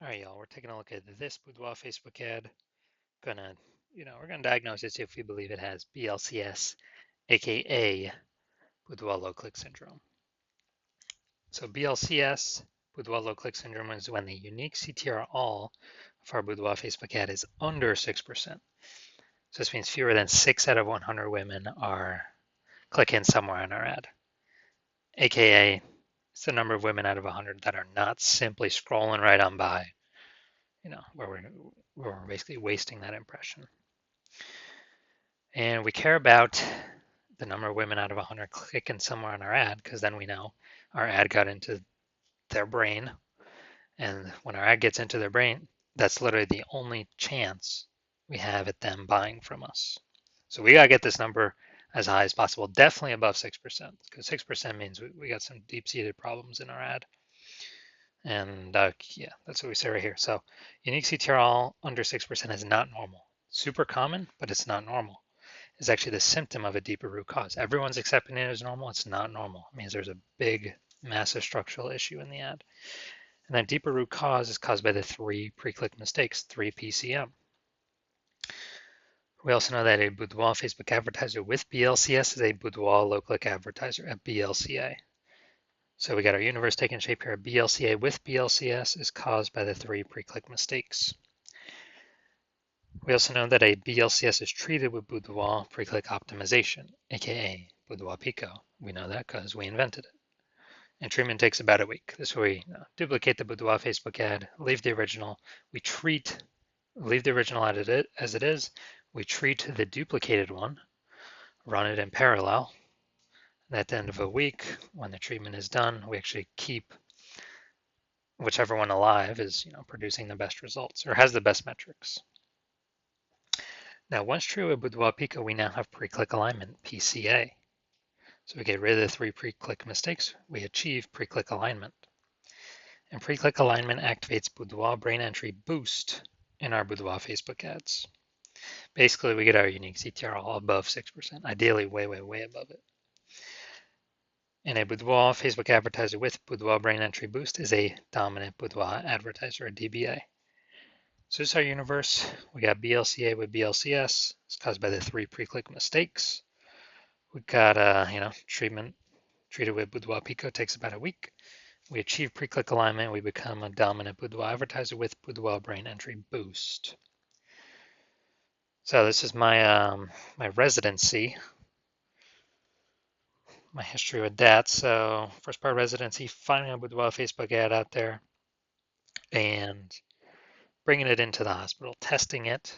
All right, y'all, we're taking a look at this Boudoir Facebook ad. We're gonna diagnose it, see if we believe it has BLCS, aka Boudoir low click syndrome. So BLCS, Boudoir low click syndrome, is when the unique CTR all of our Boudoir Facebook ad is under 6%. So this means fewer than 6 out of 100 women are clicking somewhere on our ad, aka it's the number of women out of 100 that are not simply scrolling right on by, where we're basically wasting that impression. And we care about the number of women out of 100 clicking somewhere on our ad because then we know our ad got into their brain. And when our ad gets into their brain, that's literally the only chance we have at them buying from us. So we got to get this number as high as possible, definitely above 6%, because 6% means we got some deep-seated problems in our ad. And yeah, that's what we say right here. So unique CTRL under 6% is not normal. Super common, but it's not normal. Is actually the symptom of a deeper root cause. Everyone's accepting it as normal. It's not normal. It means there's a big, massive structural issue in the ad. And that deeper root cause is caused by the 3 pre-click mistakes, 3 PCM. We also know that a Boudoir Facebook advertiser with BLCS is a Boudoir low-click advertiser at BLCA. So we got our universe taking shape here. BLCA with BLCS is caused by the 3 pre-click mistakes. We also know that a BLCS is treated with Boudoir pre-click optimization, aka Boudoir Pico. We know that because we invented it. And treatment takes about a week. This way we duplicate the Boudoir Facebook ad, leave the original. Leave the original ad as it is. We treat the duplicated one, run it in parallel. And at the end of a week, when the treatment is done, we actually keep whichever one alive is producing the best results or has the best metrics. Now, once true with Boudoir Pico, we now have pre-click alignment, PCA. So we get rid of the 3 pre-click mistakes, we achieve pre-click alignment. And pre-click alignment activates Boudoir brain entry boost in our Boudoir Facebook ads. Basically, we get our unique CTR all above 6%, ideally way, way, way above it. And a Boudoir Facebook advertiser with Boudoir brain entry boost is a dominant Boudoir advertiser, a DBA. So this is our universe. We got BLCA with BLCS. It's caused by the 3 pre-click mistakes. We got treated with Boudoir Pico, takes about a week. We achieve pre-click alignment. We become a dominant Boudoir advertiser with Boudoir brain entry boost. So this is my my residency, my history with that. So first part of residency, finding a Boudoir Facebook ad out there and bringing it into the hospital, testing it.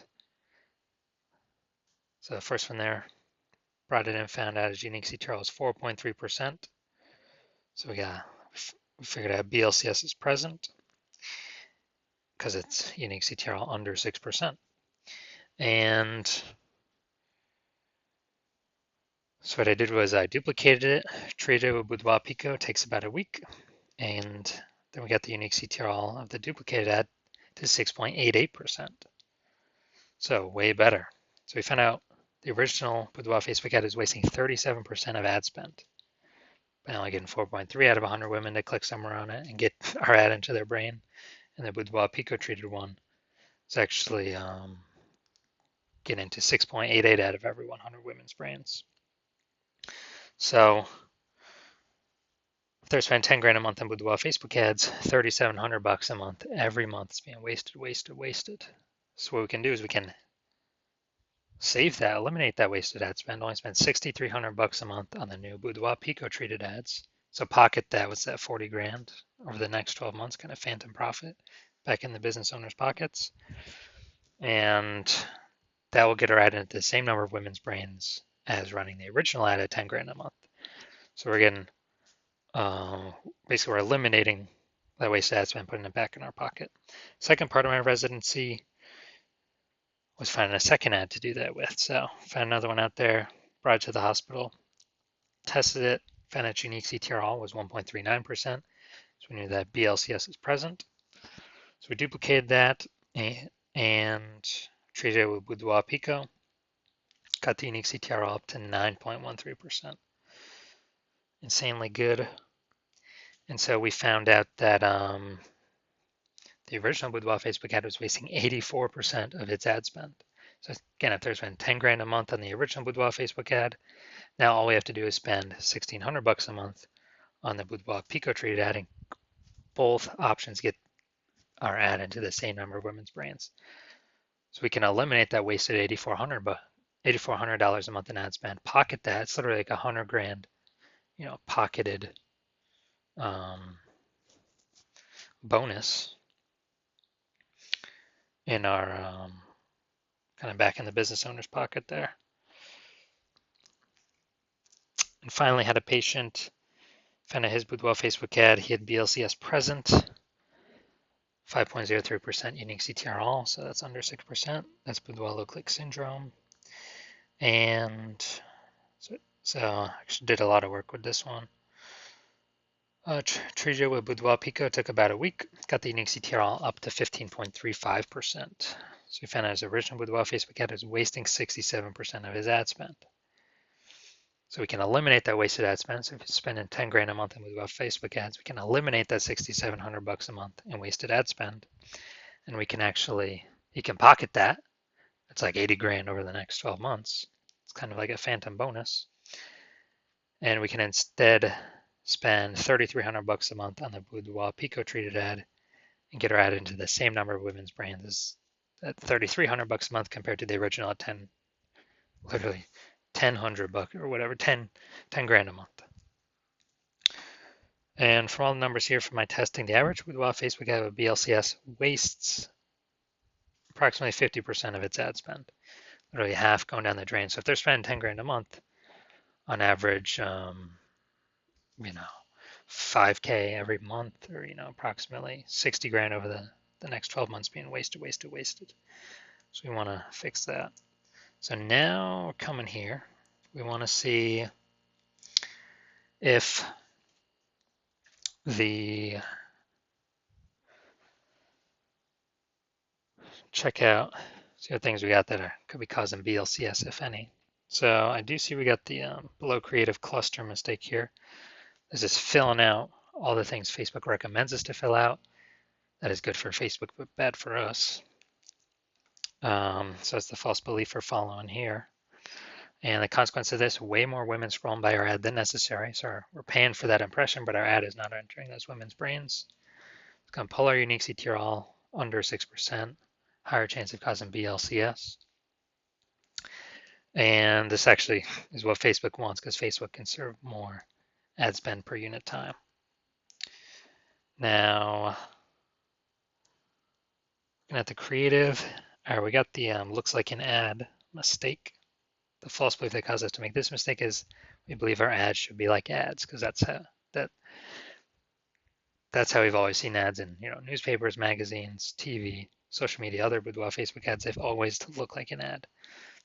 So the first one there, brought it in, found out its unique CTR was 4.3%. So we figured out BLCS is present because it's unique CTR under 6%. And so what I did was I duplicated it, treated it with Boudoir Pico, takes about a week, and then we got the unique CTR of the duplicated ad to 6.88%. So way better. So we found out the original Boudoir Facebook ad is wasting 37% of ad spend by only getting 4.3 out of 100 women to click somewhere on it and get our ad into their brain. And the Boudoir Pico treated one is actually getting into 6.88 out of every 100 women's brains. So if they're spending 10 grand a month on Boudoir Facebook ads, 3,700 bucks a month every month is being wasted. So what we can do is we can save that, eliminate that wasted ad spend, only spend 6,300 bucks a month on the new Boudoir Pico treated ads. So pocket that, what's that, 40 grand over the next 12 months, kind of phantom profit back in the business owner's pockets. And that will get our ad into the same number of women's brains as running the original ad at 10 grand a month. So we're getting, basically we're eliminating that wasted ad spend, putting it back in our pocket. Second part of my residency was finding a second ad to do that with. So found another one out there, brought it to the hospital, tested it, found its unique CTR was 1.39%. So we knew that BLCS is present. So we duplicated that and treated it with Boudoir Pico, got the unique CTR up to 9.13%. Insanely good. And so we found out that the original Boudoir Facebook ad was wasting 84% of its ad spend. So again, if there's been 10 grand a month on the original Boudoir Facebook ad, now all we have to do is spend 1,600 bucks a month on the Boudoir Pico treated ad, and both options get our ad into the same number of women's brands. So we can eliminate that wasted $8,400 a month in ad spend, pocket that. It's literally like 100 grand, pocketed bonus in our kind of back in the business owner's pocket there. And finally, had a patient found his Boudoir Facebook ad. He had BLCS present, 5.03% unique CTR all, so that's under 6%. That's Boudoir low click syndrome. And so I actually did a lot of work with this one. Treated with Boudoir Pico took about a week, got the unique CTR all up to 15.35%. So we found out his original Boudoir Facebook ad was wasting 67% of his ad spend. So we can eliminate that wasted ad spend. So if you're spending 10 grand a month in Boudoir Facebook ads, we can eliminate that 6,700 bucks a month in wasted ad spend. And we can you can pocket that. It's like 80 grand over the next 12 months. It's kind of like a phantom bonus. And we can instead spend 3,300 bucks a month on the Boudoir Pico treated ad and get our ad into the same number of women's brands at 3,300 bucks a month compared to the original at 1,000 bucks or whatever, 10 grand a month. And from all the numbers here from my testing, the average Boudoir Facebook ad with BLCS wastes approximately 50% of its ad spend, literally half going down the drain. So if they're spending 10 grand a month, on average, 5K every month, or approximately 60 grand over the next 12 months being wasted. So we want to fix that. So now we're coming here. We want to see if see what things we got that could be causing BLCS, if any. So I do see we got the below creative cluster mistake here. This is filling out all the things Facebook recommends us to fill out. That is good for Facebook, but bad for us. So it's the false belief we're following here. And the consequence of this, way more women scrolling by our ad than necessary. So we're paying for that impression, but our ad is not entering those women's brains. It's going to pull our unique CTR all under 6%, higher chance of causing BLCS. And this actually is what Facebook wants, because Facebook can serve more ad spend per unit time. Now, looking at the creative, all right, we got the looks like an ad mistake. The false belief that caused us to make this mistake is we believe our ads should be like ads, because that's how we've always seen ads in newspapers, magazines, TV, social media, other Boudoir Facebook ads. They've always looked like an ad.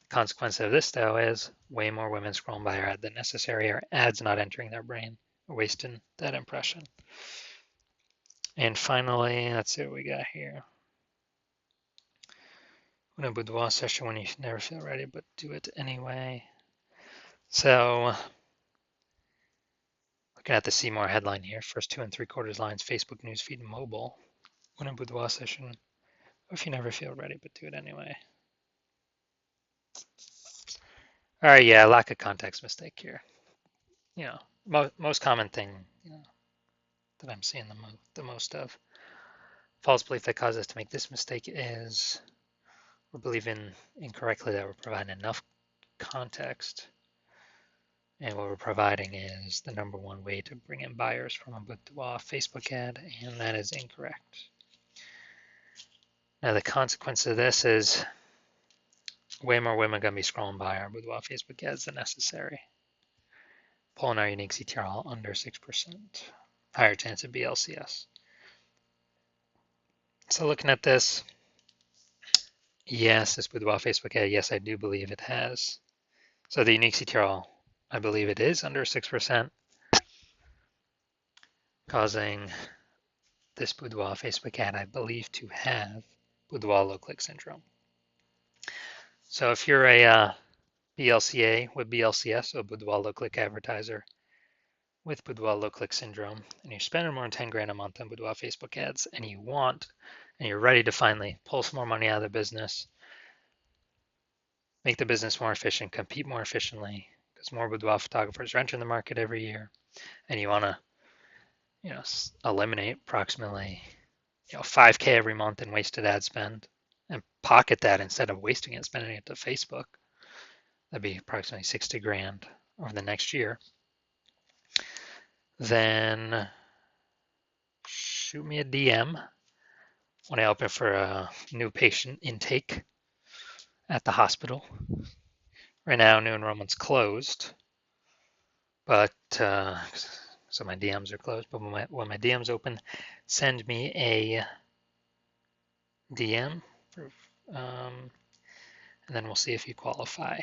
The consequence of this, though, is way more women scrolling by our ad than necessary. Our ads not entering their brain, wasting that impression. And finally, let's see what we got here. In a boudoir session when you never feel ready, but do it anyway. So, looking at the See More headline here, first 2 3/4 lines, Facebook newsfeed mobile. When a boudoir session, or if you never feel ready, but do it anyway. All right, yeah, lack of context mistake here. Most common thing that I'm seeing the most of. False belief that causes us to make this mistake is we're believing incorrectly that we're providing enough context, and what we're providing is the number one way to bring in buyers from a Boudoir Facebook ad, and that is incorrect. Now the consequence of this is way more women are going to be scrolling by our Boudoir Facebook ads than necessary, pulling our unique CTR all under 6%, higher chance of BLCS. So looking at this, yes, this Boudoir Facebook ad, yes, I do believe it has. So the unique CTR all, I believe it is under 6%, causing this Boudoir Facebook ad, I believe, to have Boudoir low click syndrome. So if you're a BLCA with BLCS, so Boudoir low click advertiser with Boudoir low click syndrome, and you're spending more than 10 grand a month on Boudoir Facebook ads, and you want and you're ready to finally pull some more money out of the business, make the business more efficient, compete more efficiently, because more boudoir photographers are entering the market every year, and you want to, eliminate approximately, 5K every month in wasted ad spend, and pocket that instead of wasting it, spending it to Facebook. That'd be approximately 60 grand over the next year. Then shoot me a DM when I open for a new patient intake at the hospital. Right now, new enrollment's closed, but so my DMs are closed. But when my DMs open, send me a DM, and then we'll see if you qualify.